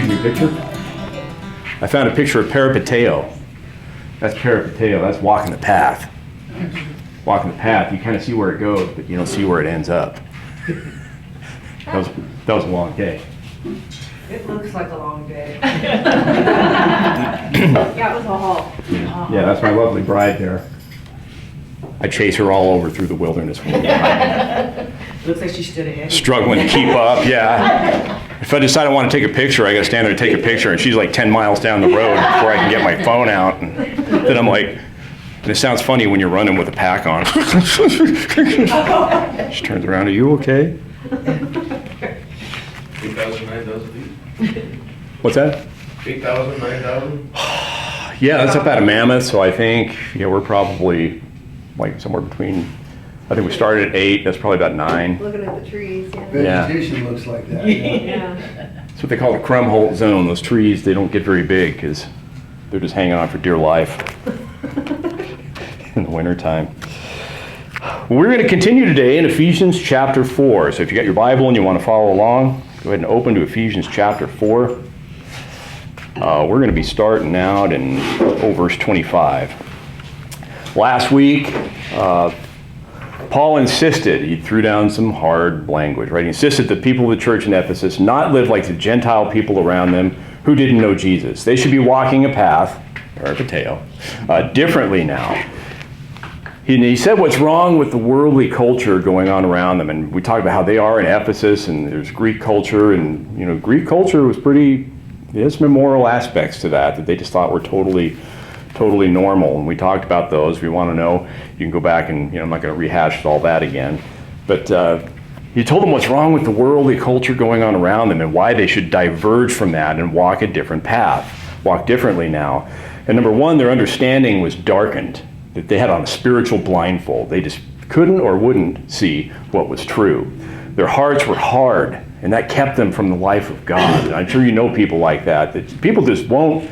give you a picture? I found a picture of peripateo. That's peripateo. That's walking the path. Walking the path, you kind of see where it goes, but you don't see where it ends up. That was a long day. It looks like a long day. Yeah, it was a haul. Yeah, that's my lovely bride there. I chase her all over through the wilderness. Looks like she stood ahead. Struggling to keep up, yeah. If I decide I want to take a picture, I got to stand there and take a picture, and she's like 10 miles down the road before I can get my phone out. And then I'm like, and it sounds funny when you're running with a pack on. She turns around, are you okay? 8,000, 9,000 feet? What's that? 8,000, 9,000? Yeah, that's up out of Mammoth, so I think, we're probably like somewhere between, I think we started at 8, that's probably about 9. Looking at the trees, yeah. Vegetation looks like that. Yeah. That's what they call the Krumholtz zone. Those trees, they don't get very big because they're just hanging on for dear life in the wintertime. We're going to continue today in Ephesians chapter 4. So if you got your Bible and you want to follow along, go ahead and open to Ephesians chapter 4. We're going to be starting out in verse 25. Last week, Paul insisted, he threw down some hard language, right? He insisted that people of the church in Ephesus not live like the Gentile people around them who didn't know Jesus. They should be walking a path, peripateo, differently now. He said what's wrong with the worldly culture going on around them, and we talked about how they are in Ephesus, and there's Greek culture, and Greek culture was there's some immoral aspects to that they just thought were totally normal, and we talked about those. If you want to know, you can go back and, I'm not going to rehash all that again. But he told them what's wrong with the worldly culture going on around them and why they should diverge from that and walk a different path, walk differently now. And number one, their understanding was darkened, that they had on a spiritual blindfold. They just couldn't or wouldn't see what was true. Their hearts were hard, and that kept them from the life of God. And I'm sure you know people like that people just won't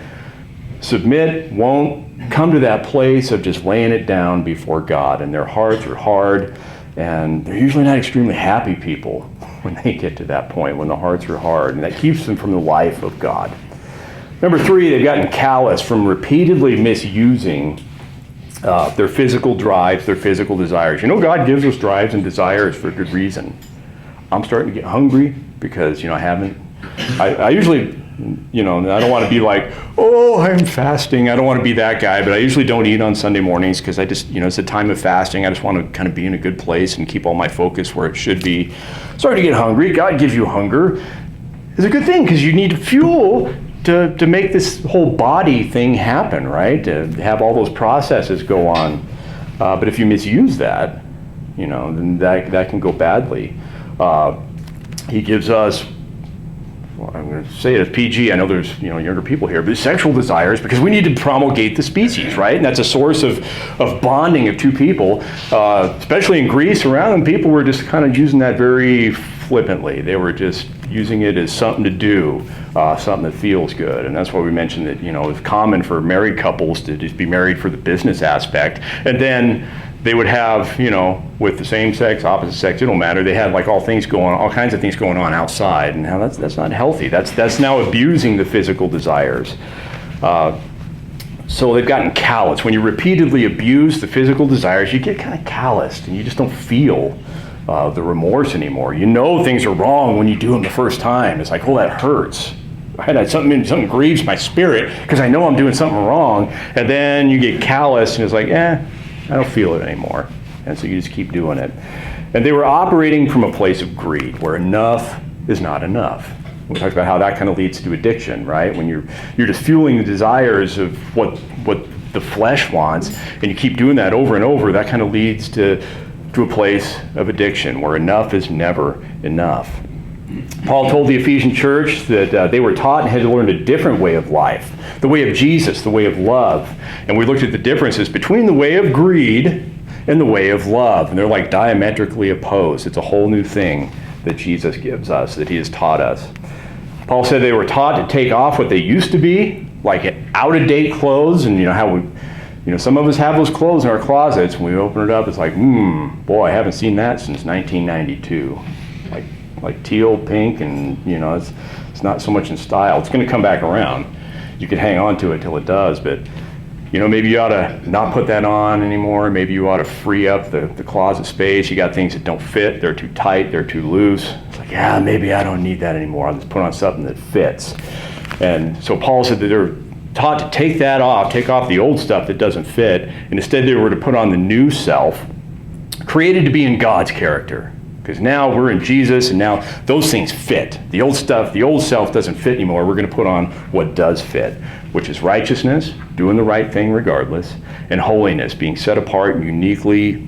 submit, won't come to that place of just laying it down before God, and their hearts are hard, and they're usually not extremely happy people when they get to that point, when the hearts are hard, and that keeps them from the life of God. Number three, they've gotten callous from repeatedly misusing their physical drives, their physical desires. God gives us drives and desires for a good reason. I'm starting to get hungry because, I usually, I don't want to be like, oh, I'm fasting. I don't want to be that guy, but I usually don't eat on Sunday mornings because I just, it's a time of fasting. I just want to kind of be in a good place and keep all my focus where it should be. Starting to get hungry. God gives you hunger. It's a good thing because you need fuel to make this whole body thing happen, right? To have all those processes go on. But if you misuse that, then that can go badly. He gives us, I'm going to say it as PG. I know there's younger people here, but sexual desires, because we need to promulgate the species, right? And that's a source of bonding of two people, especially in Greece. Around them, people were just kind of using that very flippantly. They were just using it as something to do, something that feels good. And that's why we mentioned that it's common for married couples to just be married for the business aspect, and then they would have, with the same sex, opposite sex, it don't matter. They had all kinds of things going on outside, and now that's not healthy. That's now abusing the physical desires. So they've gotten callous. When you repeatedly abuse the physical desires, you get kind of calloused, and you just don't feel the remorse anymore. Things are wrong when you do them the first time. It's like, oh, that hurts. Something grieves my spirit because I know I'm doing something wrong, and then you get callous, and it's like, I don't feel it anymore. And so you just keep doing it. And they were operating from a place of greed, where enough is not enough. We talked about how that kind of leads to addiction, right? When you're just fueling the desires of what the flesh wants, and you keep doing that over and over, that kind of leads to a place of addiction, where enough is never enough. Paul told the Ephesian church that they were taught and had to learn a different way of life, the way of Jesus, the way of love. And we looked at the differences between the way of greed and the way of love. And they're diametrically opposed. It's a whole new thing that Jesus gives us, that he has taught us. Paul said they were taught to take off what they used to be, like out-of-date clothes. And how we, some of us have those clothes in our closets. When we open it up, it's like, boy, I haven't seen that since 1992. Like teal, pink, and it's It's not so much in style. It's going to come back around. You can hang on to it till it does, but maybe you ought to not put that on anymore. Maybe you ought to free up the closet space. You got things that don't fit. They're too tight. They're too loose. It's like, yeah, maybe I don't need that anymore. I'll just put on something that fits. And so Paul said that they're taught to take that off, take off the old stuff that doesn't fit, and instead they were to put on the new self, created to be in God's character. Because now we're in Jesus, and now those things fit. The old stuff, the old self doesn't fit anymore. We're going to put on what does fit, which is righteousness, doing the right thing regardless, and holiness, being set apart and uniquely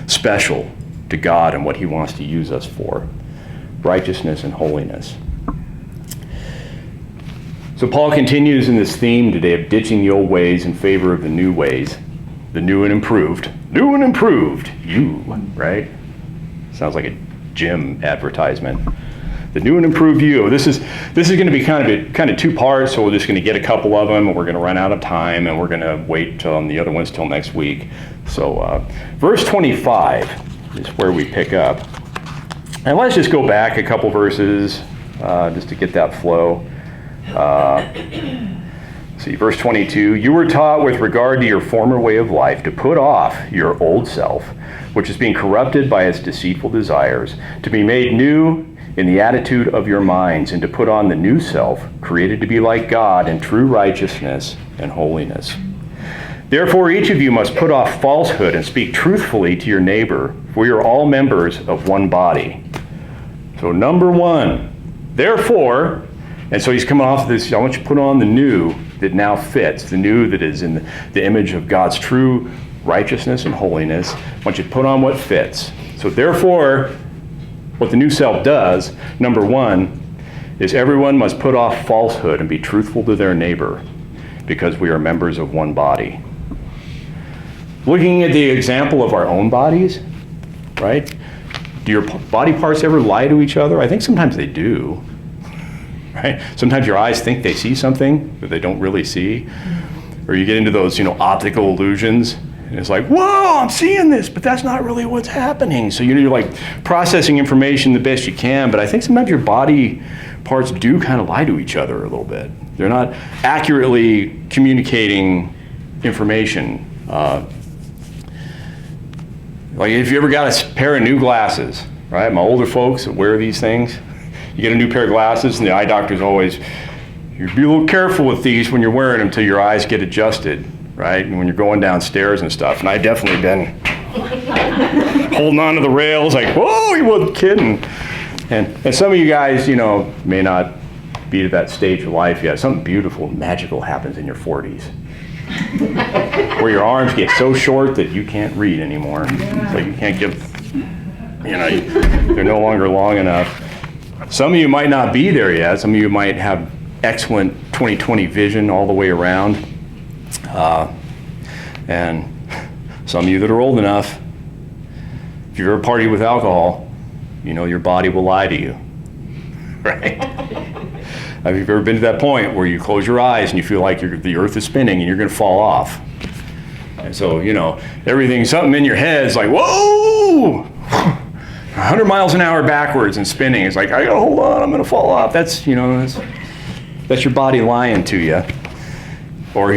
special to God and what he wants to use us for. Righteousness and holiness. So Paul continues in this theme today of ditching the old ways in favor of the new ways, the new and improved. New and improved, you, right? Sounds like a gym advertisement. The new and improved you. This is going to be kind of two parts, so we're just going to get a couple of them, and we're going to run out of time, and we're going to wait on the other ones till next week. So verse 25 is where we pick up. And let's just go back a couple verses just to get that flow. See, verse 22, you were taught with regard to your former way of life to put off your old self, which is being corrupted by its deceitful desires, to be made new in the attitude of your minds, and to put on the new self, created to be like God in true righteousness and holiness. Therefore, each of you must put off falsehood and speak truthfully to your neighbor, for we are all members of one body. So number one, therefore, and so he's coming off of this, I want you to put on the new that now fits, the new that is in the image of God's true righteousness and holiness. I want you to put on what fits. So therefore, what the new self does, number one, is everyone must put off falsehood and be truthful to their neighbor, because we are members of one body. Looking at the example of our own bodies, right? Do your body parts ever lie to each other? I think sometimes they do. Right? Sometimes your eyes think they see something that they don't really see. Or you get into those, optical illusions, and it's like, whoa, I'm seeing this, but that's not really what's happening. So you're like processing information the best you can, but I think sometimes your body parts do kind of lie to each other a little bit. They're not accurately communicating information. Like if you ever got a pair of new glasses, right? My older folks that wear these things, you get a new pair of glasses, and the eye doctor's always, you be a little careful with these when you're wearing them till your eyes get adjusted, right? And when you're going downstairs and stuff. And I've definitely been holding on to the rails like, whoa, you wasn't kidding. And some of you guys, may not be to that stage of life yet. Something beautiful and magical happens in your 40s. Where your arms get so short that you can't read anymore. So you can't they're no longer long enough. Some of you might not be there yet. Some of you might have excellent 20/20 vision all the way around. And some of you that are old enough, if you've ever partied with alcohol, your body will lie to you, right? Have you ever been to that point where you close your eyes and you feel like the earth is spinning and you're going to fall off? And so, something in your head is like, whoa! 100 miles an hour backwards and spinning. It's like, I gotta hold on, I'm gonna fall off. That's your body lying to you. Or,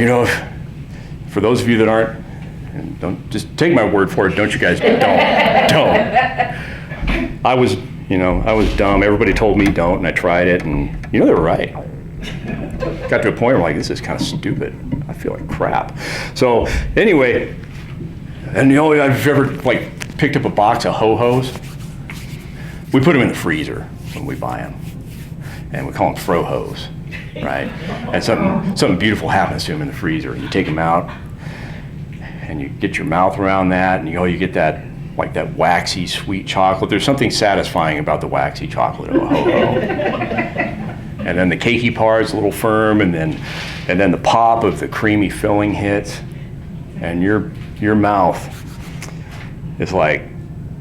for those of you that aren't, and don't just take my word for it, don't you guys, don't. I was dumb. Everybody told me don't, and I tried it, and they were right. Got to a point where I'm like, this is kind of stupid. I feel like crap. So anyway, and I've ever picked up a box of ho-hos. We put them in the freezer when we buy them, and we call them fro-hos, right? And something beautiful happens to them in the freezer, and you take them out, and you get your mouth around that, and you get that that waxy sweet chocolate. There's something satisfying about the waxy chocolate of a ho-ho. And then the cakey part is a little firm, and then the pop of the creamy filling hits, and your mouth is like,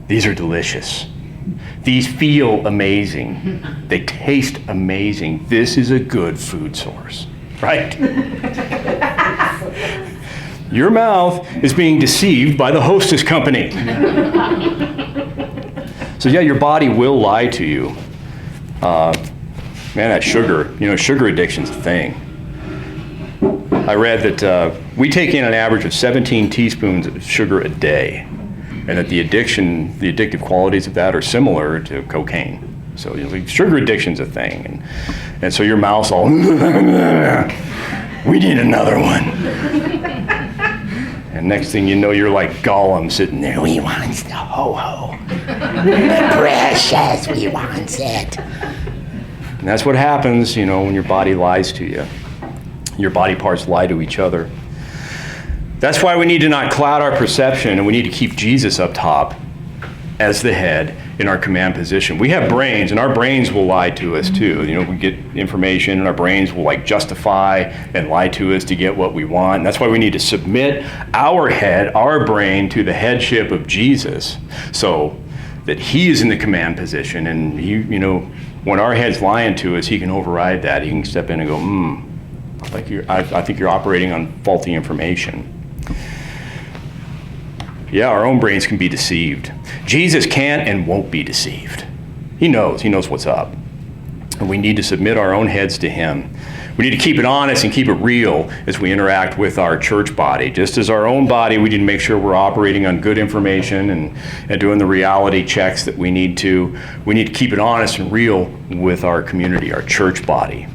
these are delicious. These feel amazing. They taste amazing. This is a good food source, right? Your mouth is being deceived by the Hostess Company. So yeah, your body will lie to you. Man, that sugar, sugar addiction's a thing. I read that we take in an average of 17 teaspoons of sugar a day, and that the addictive qualities of that are similar to cocaine. So sugar addiction's a thing, and so your mouth's all, we need another one. And next thing you know, you're like Gollum sitting there, we want the ho-ho. Precious, we want it. And that's what happens, when your body lies to you. Your body parts lie to each other. That's why we need to not cloud our perception, and we need to keep Jesus up top as the head in our command position. We have brains, and our brains will lie to us too. We get information, and our brains will justify and lie to us to get what we want. And that's why we need to submit our head, our brain, to the headship of Jesus, so that he is in the command position, and he, when our head's lying to us, he can override that. He can step in and go, I think you're operating on faulty information. Yeah, our own brains can be deceived. Jesus can't and won't be deceived. He knows what's up. And we need to submit our own heads to him. We need to keep it honest and keep it real as we interact with our church body. Just as our own body, we need to make sure we're operating on good information and doing the reality checks that we need to. We need to keep it honest and real with our community, our church body.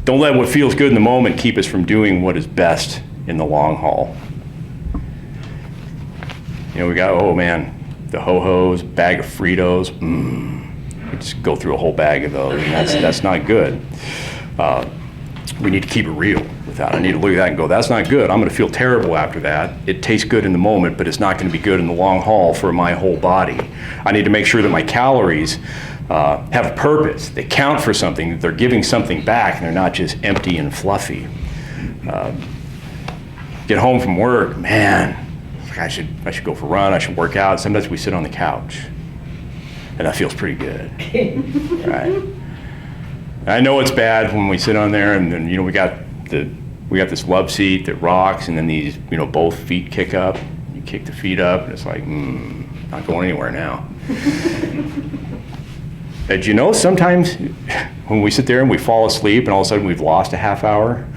Don't let what feels good in the moment keep us from doing what is best in the long haul. We got, the ho-hos, bag of Fritos. We just go through a whole bag of those, and that's not good. We need to keep it real with that. I need to look at that and go, that's not good. I'm going to feel terrible after that. It tastes good in the moment, but it's not going to be good in the long haul for my whole body. I need to make sure that my calories have a purpose. They count for something, that they're giving something back, and they're not just empty and fluffy. Get home from work, man, I should go for a run, I should work out. Sometimes we sit on the couch, and that feels pretty good, right? I know it's bad when we sit on there, and then we got this love seat that rocks, and then these both feet kick up. You kick the feet up, and it's like not going anywhere now. And sometimes when we sit there and we fall asleep, and all of a sudden we've lost a half hour,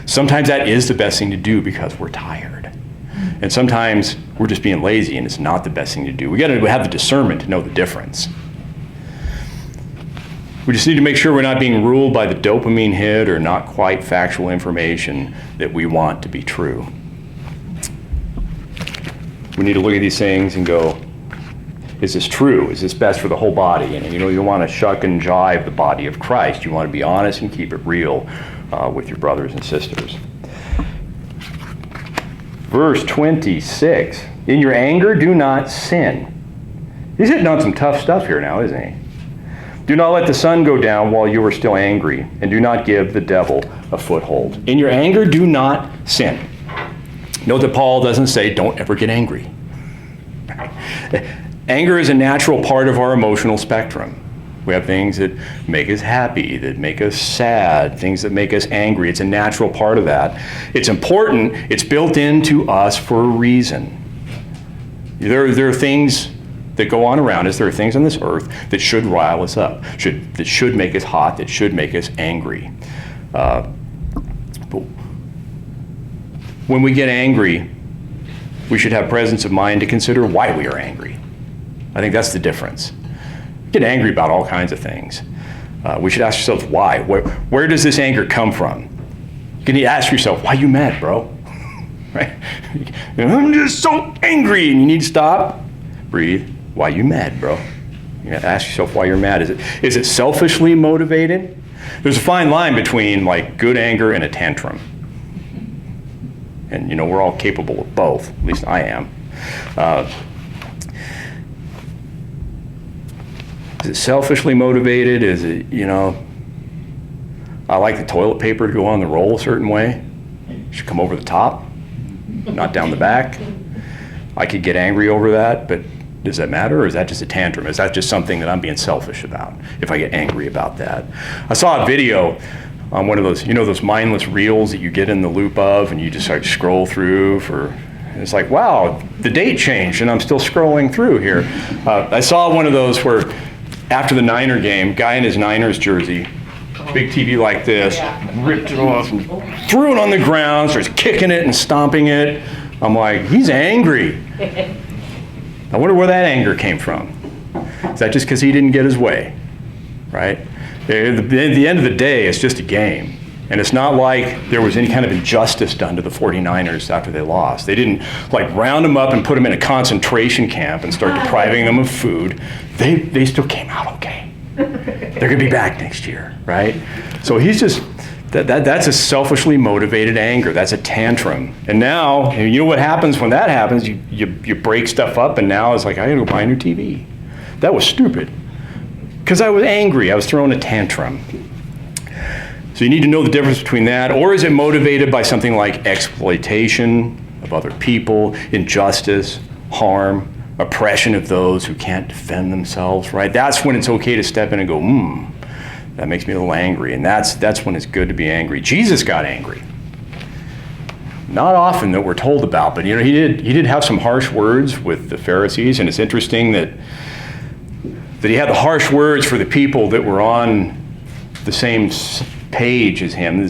sometimes that is the best thing to do because we're tired. And sometimes we're just being lazy, and it's not the best thing to do. We got to have the discernment to know the difference. We just need to make sure we're not being ruled by the dopamine hit or not quite factual information that we want to be true. We need to look at these things and go, is this true? Is this best for the whole body? And you want to shuck and jive the body of Christ. You want to be honest and keep it real with your brothers and sisters. Verse 26, in your anger, do not sin. He's hitting on some tough stuff here now, isn't he? Do not let the sun go down while you are still angry, and do not give the devil a foothold. In your anger, do not sin. Note that Paul doesn't say, don't ever get angry. Anger is a natural part of our emotional spectrum. We have things that make us happy, that make us sad, things that make us angry. It's a natural part of that. It's important. It's built into us for a reason. There are things that go on around us. There are things on this earth that should rile us up, that should make us hot, that should make us angry. But when we get angry, we should have presence of mind to consider why we are angry. I think that's the difference. Get angry about all kinds of things. We should ask ourselves why. Where does this anger come from? You can ask yourself, why are you mad, bro? Right? I'm just so angry, and you need to stop, breathe. Why are you mad, bro? You got to ask yourself why you're mad. Is it selfishly motivated? There's a fine line between good anger and a tantrum. And we're all capable of both. At least I am. Is it selfishly motivated? Is it, I like the toilet paper to go on the roll a certain way. It should come over the top, not down the back. I could get angry over that, but does that matter, or is that just a tantrum? Is that just something that I'm being selfish about if I get angry about that? I saw a video on one of those, those mindless reels that you get in the loop of, and you just scroll through and it's like, wow, the date changed, and I'm still scrolling through here. I saw one of those where after the Niner game, guy in his Niners jersey, big TV like this, ripped it off and threw it on the ground, starts kicking it and stomping it. I'm like, he's angry. I wonder where that anger came from. Is that just because he didn't get his way, right? At the end of the day, it's just a game. And it's not like there was any kind of injustice done to the 49ers after they lost. They didn't like round them up and put them in a concentration camp and start depriving them of food. They still came out okay. They're going to be back next year, right? So he's just, that's a selfishly motivated anger. That's a tantrum. And now, you know what happens when that happens? You break stuff up, and now it's like, I got to go buy a new TV. That was stupid. Because I was angry. I was throwing a tantrum. So you need to know the difference between that, or is it motivated by something like exploitation of other people, injustice, harm, oppression of those who can't defend themselves, right? That's when it's okay to step in and go, that makes me a little angry, and that's when it's good to be angry. Jesus got angry. Not often that we're told about, but he did have some harsh words with the Pharisees, and it's interesting that he had the harsh words for the people that were on the same page as him,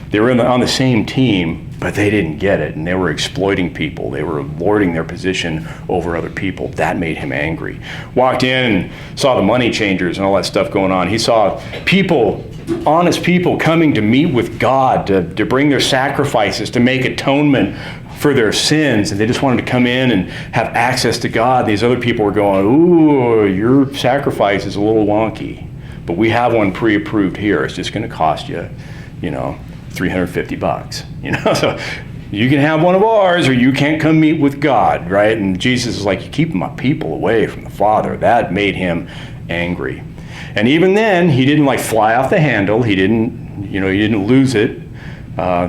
they were on the same team, but they didn't get it, and they were exploiting people. They were lording their position over other people. That made him angry. Walked in and saw the money changers and all that stuff going on. He saw people, honest people, coming to meet with God, to bring their sacrifices, to make atonement for their sins, and they just wanted to come in and have access to God. These other people were going, ooh, your sacrifice is a little wonky. But we have one pre-approved here. It's just going to cost you, $350. So you can have one of ours, or you can't come meet with God, right? And Jesus is like, you keep my people away from the Father. That made him angry. And even then, he didn't like fly off the handle. He didn't lose it.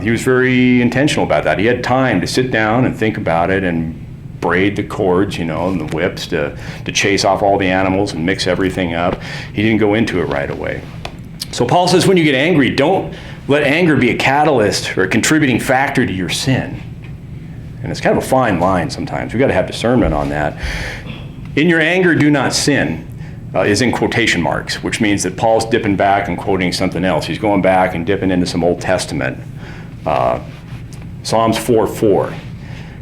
He was very intentional about that. He had time to sit down and think about it and braid the cords, and the whips to chase off all the animals and mix everything up. He didn't go into it right away. So Paul says when you get angry, don't let anger be a catalyst or a contributing factor to your sin. And it's kind of a fine line sometimes. We've got to have discernment on that. In your anger, do not sin is in quotation marks, which means that Paul's dipping back and quoting something else. He's going back and dipping into some Old Testament. Psalms 4:4.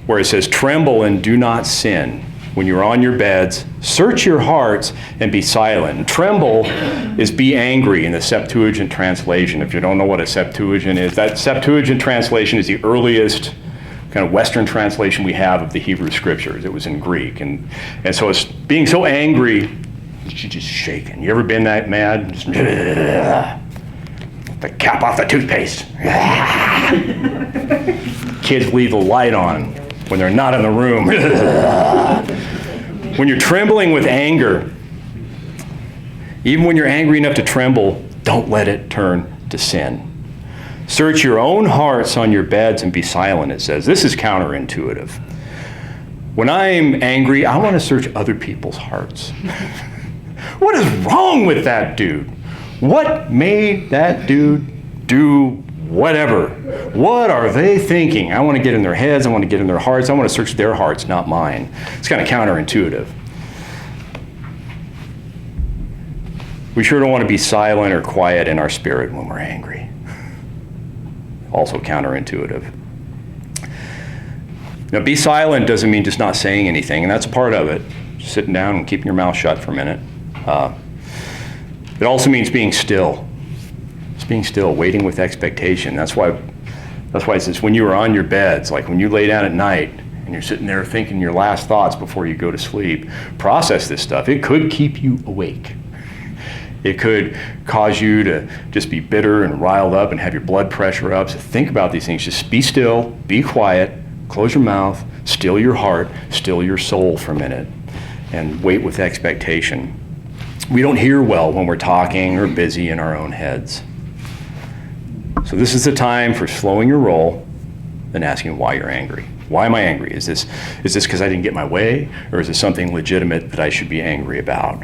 Where it says, tremble and do not sin. When you're on your beds, search your hearts and be silent. Tremble is be angry in the Septuagint translation. If you don't know what a Septuagint is, that Septuagint translation is the earliest kind of Western translation we have of the Hebrew Scriptures. It was in Greek. And so it's being so angry, you're just shaking. You ever been that mad? Just, the cap off the toothpaste. Kids leave the light on when they're not in the room. When you're trembling with anger, even when you're angry enough to tremble, don't let it turn to sin. Search your own hearts on your beds and be silent, it says. This is counterintuitive. When I'm angry, I want to search other people's hearts. What is wrong with that dude? What made that dude do whatever? What are they thinking? I want to get in their heads. I want to get in their hearts. I want to search their hearts, not mine. It's kind of counterintuitive. We sure don't want to be silent or quiet in our spirit when we're angry. Also counterintuitive. Now, be silent doesn't mean just not saying anything, and that's a part of it. Just sitting down and keeping your mouth shut for a minute. It also means being still. It's being still, waiting with expectation. That's why it says when you are on your beds, like when you lay down at night and you're sitting there thinking your last thoughts before you go to sleep, process this stuff. It could keep you awake. It could cause you to just be bitter and riled up and have your blood pressure up. So think about these things. Just be still, be quiet, close your mouth, still your heart, still your soul for a minute, and wait with expectation. We don't hear well when we're talking or busy in our own heads. So this is the time for slowing your roll and asking why you're angry. Why am I angry? Is this because I didn't get my way, or is this something legitimate that I should be angry about?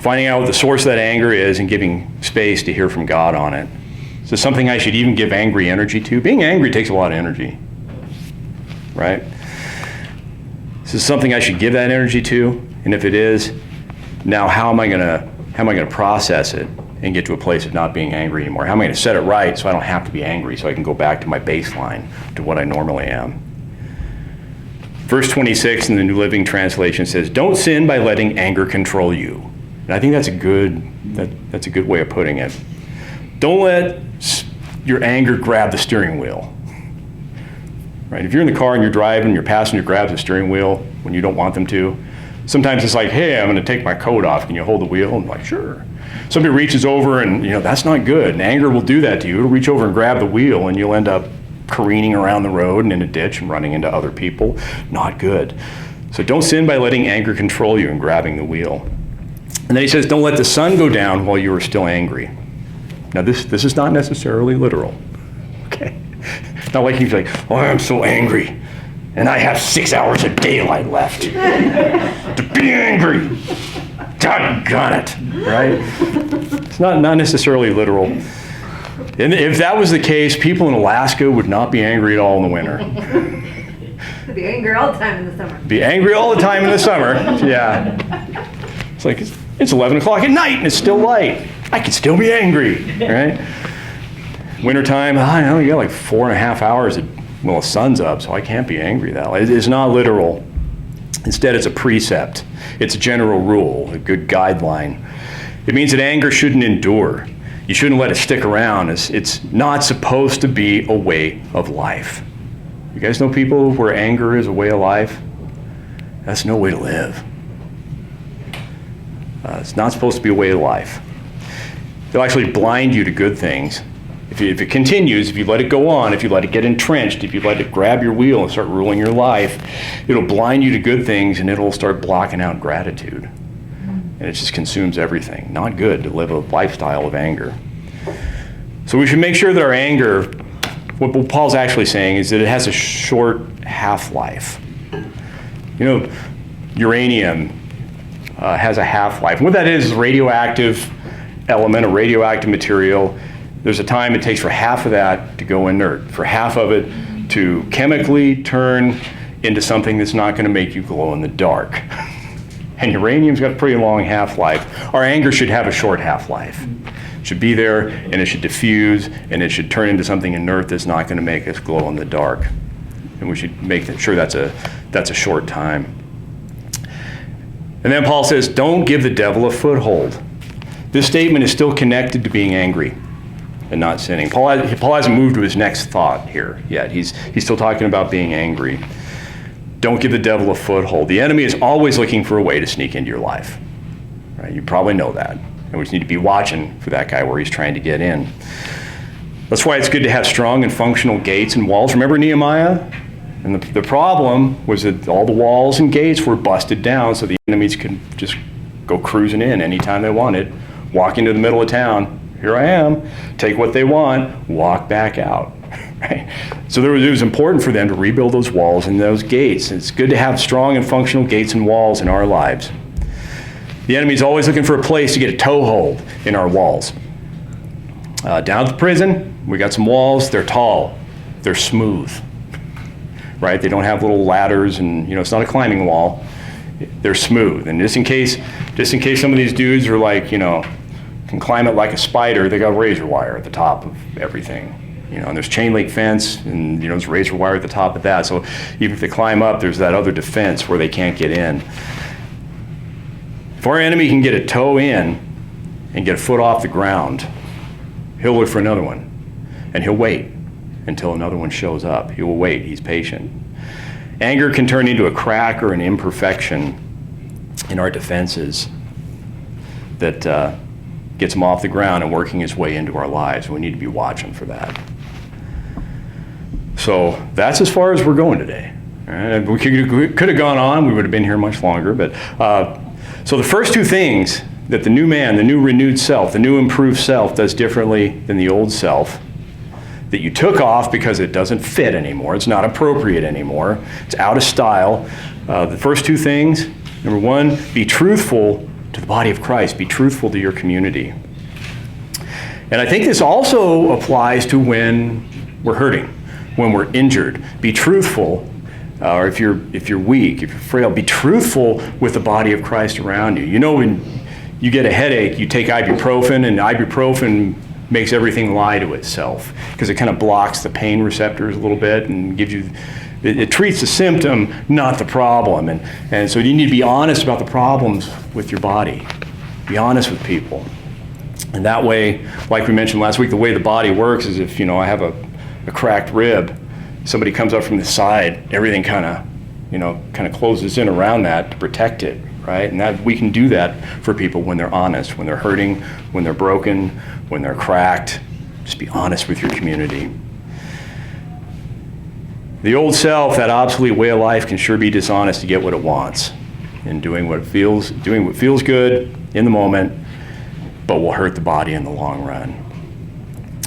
Finding out what the source of that anger is and giving space to hear from God on it. Is this something I should even give angry energy to? Being angry takes a lot of energy, right? Is this something I should give that energy to? And if it is, now how am I going to process it and get to a place of not being angry anymore? How am I going to set it right so I don't have to be angry, so I can go back to my baseline, to what I normally am? Verse 26 in the New Living Translation says, "Don't sin by letting anger control you." And I think that's a good way of putting it. Don't let your anger grab the steering wheel. Right? If you're in the car and you're driving, your passenger grabs the steering wheel when you don't want them to. Sometimes it's like, "Hey, I'm going to take my coat off. Can you hold the wheel?" And I'm like, "Sure." Somebody reaches over and, that's not good. And anger will do that to you. It'll reach over and grab the wheel and you'll end up careening around the road and in a ditch and running into other people. Not good. So don't sin by letting anger control you and grabbing the wheel. And then he says, "Don't let the sun go down while you are still angry." Now this is not necessarily literal. Okay? Not like he's like, "Oh, I'm so angry and I have 6 hours of daylight left to be angry. Doggone it." Right? It's not necessarily literal. And if that was the case, people in Alaska would not be angry at all in the winter. Be angry all the time in the summer. Be angry all the time in the summer. Yeah. It's like, it's 11 o'clock at night and it's still light. I can still be angry, right? Wintertime, I know, you got like 4.5 hours, the sun's up, so I can't be angry that way. It's not literal. Instead, it's a precept. It's a general rule, a good guideline. It means that anger shouldn't endure. You shouldn't let it stick around. It's not supposed to be a way of life. You guys know people where anger is a way of life? That's no way to live. It's not supposed to be a way of life. It'll actually blind you to good things. If it continues, if you let it go on, if you let it get entrenched, if you let it grab your wheel and start ruling your life, it'll blind you to good things and it'll start blocking out gratitude. And it just consumes everything. Not good to live a lifestyle of anger. So we should make sure that our anger, what Paul's actually saying is that it has a short half-life. Uranium has a half-life. And what that is a radioactive element, a radioactive material. There's a time it takes for half of that to go inert, for half of it to chemically turn into something that's not going to make you glow in the dark. And uranium's got a pretty long half-life. Our anger should have a short half-life. It should be there, and it should diffuse, and it should turn into something inert that's not going to make us glow in the dark. And we should make sure that's a short time. And then Paul says, don't give the devil a foothold. This statement is still connected to being angry and not sinning. Paul hasn't moved to his next thought here yet. He's still talking about being angry. Don't give the devil a foothold. The enemy is always looking for a way to sneak into your life. Right? You probably know that. And we just need to be watching for that guy where he's trying to get in. That's why it's good to have strong and functional gates and walls. Remember Nehemiah? And the problem was that all the walls and gates were busted down so the enemies could just go cruising in anytime they wanted, walk into the middle of town. Here I am. Take what they want, walk back out. Right? So it was important for them to rebuild those walls and those gates. It's good to have strong and functional gates and walls in our lives. The enemy's always looking for a place to get a toehold in our walls. Down at the prison, we got some walls. They're tall. They're smooth. Right? They don't have little ladders and, it's not a climbing wall. They're smooth. And just in case some of these dudes are like, can climb it like a spider, they got razor wire at the top of everything. And there's chain link fence, and there's razor wire at the top of that. So even if they climb up, there's that other defense where they can't get in. If our enemy can get a toe in and get a foot off the ground, he'll look for another one, and he'll wait until another one shows up. He will wait. He's patient. Anger can turn into a crack or an imperfection in our defenses that gets him off the ground and working his way into our lives. We need to be watching for that. So that's as far as we're going today. All right? We could have gone on. We would have been here much longer. But so the first two things that the new man, the new renewed self, the new improved self does differently than the old self that you took off because it doesn't fit anymore. It's not appropriate anymore. It's out of style. The first two things, number one, be truthful to the body of Christ. Be truthful to your community. And I think this also applies to when we're hurting, when we're injured. Be truthful Or if you're weak, if you're frail, be truthful with the body of Christ around you. You know, when you get a headache, you take ibuprofen, and ibuprofen makes everything lie to itself because it kind of blocks the pain receptors a little bit and gives you, it treats the symptom, not the problem. And so you need to be honest about the problems with your body. Be honest with people. And that way, like we mentioned last week, the way the body works is if, I have a cracked rib, somebody comes up from the side, everything kind of closes in around that to protect it, right? And that we can do that for people when they're honest, when they're hurting, when they're broken, when they're cracked. Just be honest with your community. The old self, that obsolete way of life, can sure be dishonest to get what it wants, and doing what feels good in the moment, but will hurt the body in the long run.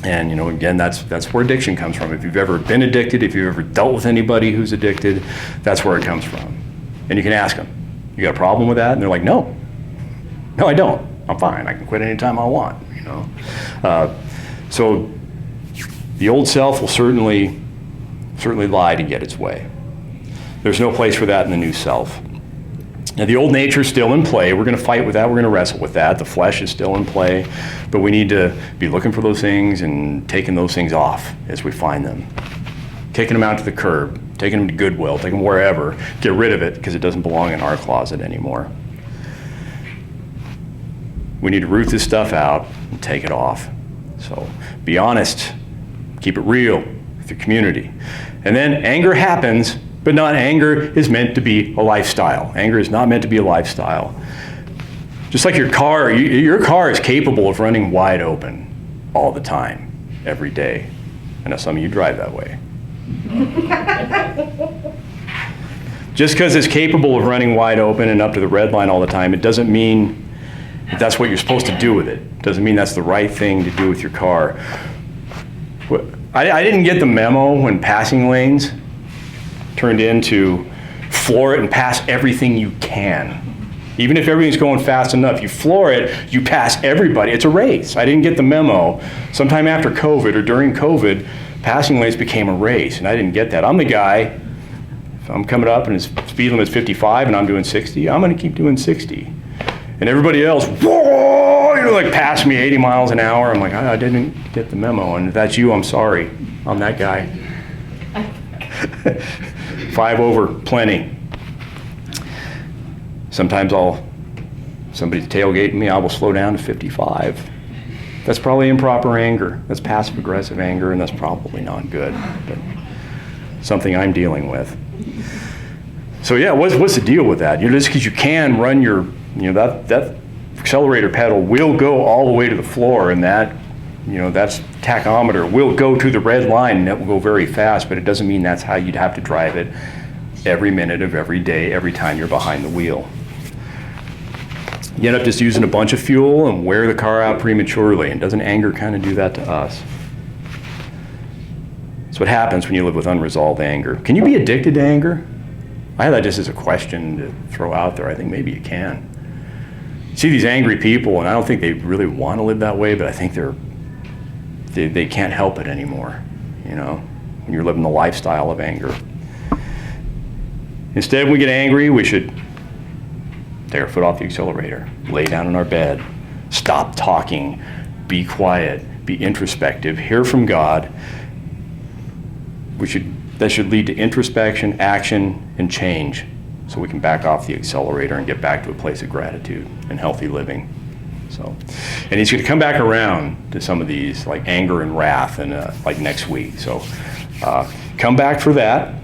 And again, that's where addiction comes from. If you've ever been addicted, if you've ever dealt with anybody who's addicted, that's where it comes from. And you can ask them, you got a problem with that? And they're like, no, I don't. I'm fine. I can quit anytime I want. So the old self will certainly lie to get its way. There's no place for that in the new self. Now, the old nature is still in play. We're going to fight with that. We're going to wrestle with that. The flesh is still in play. But we need to be looking for those things and taking those things off as we find them. Taking them out to the curb, taking them to Goodwill, taking them wherever. Get rid of it because it doesn't belong in our closet anymore. We need to root this stuff out and take it off. So be honest. Keep it real with your community. And then anger happens, but not anger is meant to be a lifestyle. Anger is not meant to be a lifestyle. Just like your car is capable of running wide open all the time, every day. I know some of you drive that way. Just because it's capable of running wide open and up to the red line all the time, it doesn't mean that that's what you're supposed to do with it. It doesn't mean that's the right thing to do with your car. I didn't get the memo when passing lanes turned into floor it and pass everything you can. Even if everything's going fast enough, you floor it, you pass everybody. It's a race. I didn't get the memo. Sometime after COVID or during COVID, passing lanes became a race, and I didn't get that. I'm the guy, if I'm coming up and his speed limit's 55 and I'm doing 60, I'm going to keep doing 60. And everybody else, whoa, pass me 80 miles an hour. I'm like, I didn't get the memo, and if that's you, I'm sorry. I'm that guy. 5 over, plenty. Sometimes somebody's tailgating me, I will slow down to 55. That's probably improper anger. That's passive-aggressive anger, and that's probably not good, but something I'm dealing with. So yeah, what's the deal with that? Just because you can run that accelerator pedal will go all the way to the floor, and that's tachometer will go to the red line, and it will go very fast, but it doesn't mean that's how you'd have to drive it every minute of every day, every time you're behind the wheel. You end up just using a bunch of fuel and wear the car out prematurely, and doesn't anger kind of do that to us? That's what happens when you live with unresolved anger. Can you be addicted to anger? I have that just as a question to throw out there. I think maybe you can. You see these angry people, and I don't think they really want to live that way, but I think they can't help it anymore, when you're living the lifestyle of anger. Instead, when we get angry, we should take our foot off the accelerator, lay down in our bed, stop talking, be quiet, be introspective, hear from God. That should lead to introspection, action, and change, so we can back off the accelerator and get back to a place of gratitude and healthy living. And he's going to come back around to some of these, like anger and wrath, and like next week. So come back for that.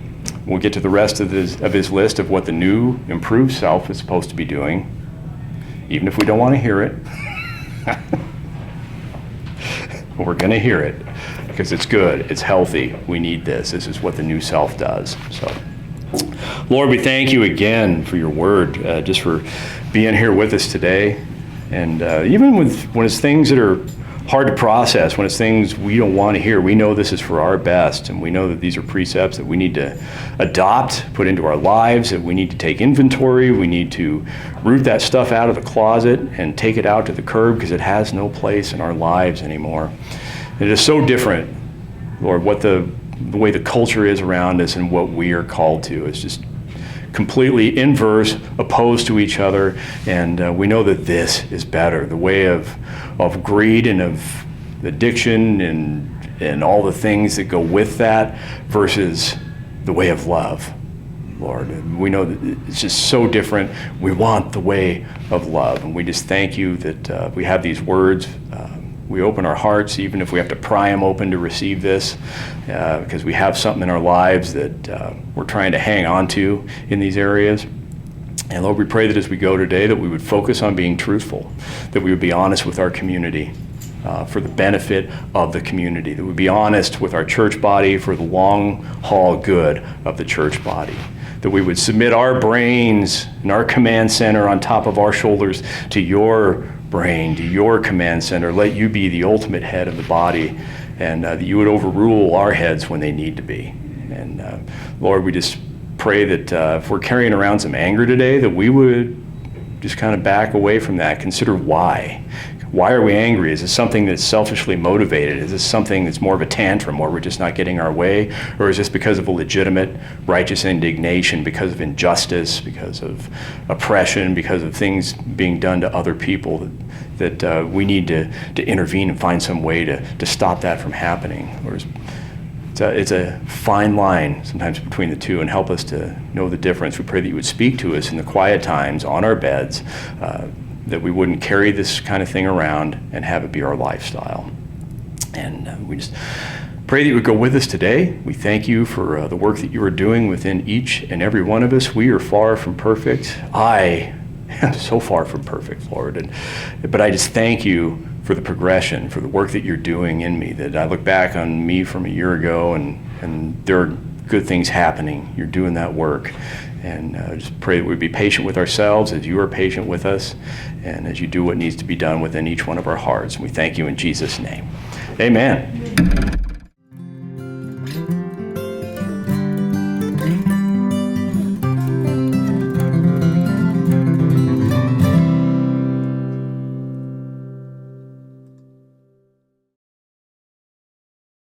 We'll get to the rest of his list of what the new, improved self is supposed to be doing, even if we don't want to hear it. We're going to hear it because it's good, it's healthy. We need this. This is what the new self does. So, Lord, we thank you again for your word, just for being here with us today. And even when it's things that are hard to process, when it's things we don't want to hear, we know this is for our best, and we know that these are precepts that we need to adopt, put into our lives, that we need to take inventory, we need to root that stuff out of the closet and take it out to the curb because it has no place in our lives anymore. It is so different, Lord, what the the way the culture is around us and what we are called to. It's just completely inverse, opposed to each other, and we know that this is better. The way of greed and of addiction and all the things that go with that versus the way of love, Lord. And we know that it's just so different. We want the way of love, and we just thank you that we have these words. We open our hearts, even if we have to pry them open to receive this, because we have something in our lives that we're trying to hang on to in these areas. And Lord, we pray that as we go today, that we would focus on being truthful, that we would be honest with our community for the benefit of the community, that we would be honest with our church body for the long haul good of the church body, that we would submit our brains and our command center on top of our shoulders to your brain, to your command center. Let you be the ultimate head of the body, and that you would overrule our heads when they need to be. And Lord, we just pray that if we're carrying around some anger today, that we would just kind of back away from that. Consider why. Why are we angry? Is it something that's selfishly motivated? Is this something that's more of a tantrum where we're just not getting our way? Or is this because of a legitimate righteous indignation, because of injustice, because of oppression, because of things being done to other people that we need to intervene and find some way to stop that from happening? Or it's a fine line sometimes between the two, and help us to know the difference. We pray that you would speak to us in the quiet times on our beds, that we wouldn't carry this kind of thing around and have it be our lifestyle. And we just pray that you would go with us today. We thank you for the work that you are doing within each and every one of us. We are far from perfect. I am so far from perfect, Lord. But I just thank you for the progression, for the work that you're doing in me, that I look back on me from a year ago and there are good things happening. You're doing that work. And just pray that we'd be patient with ourselves as you are patient with us, and as you do what needs to be done within each one of our hearts. And we thank you in Jesus' name. Amen.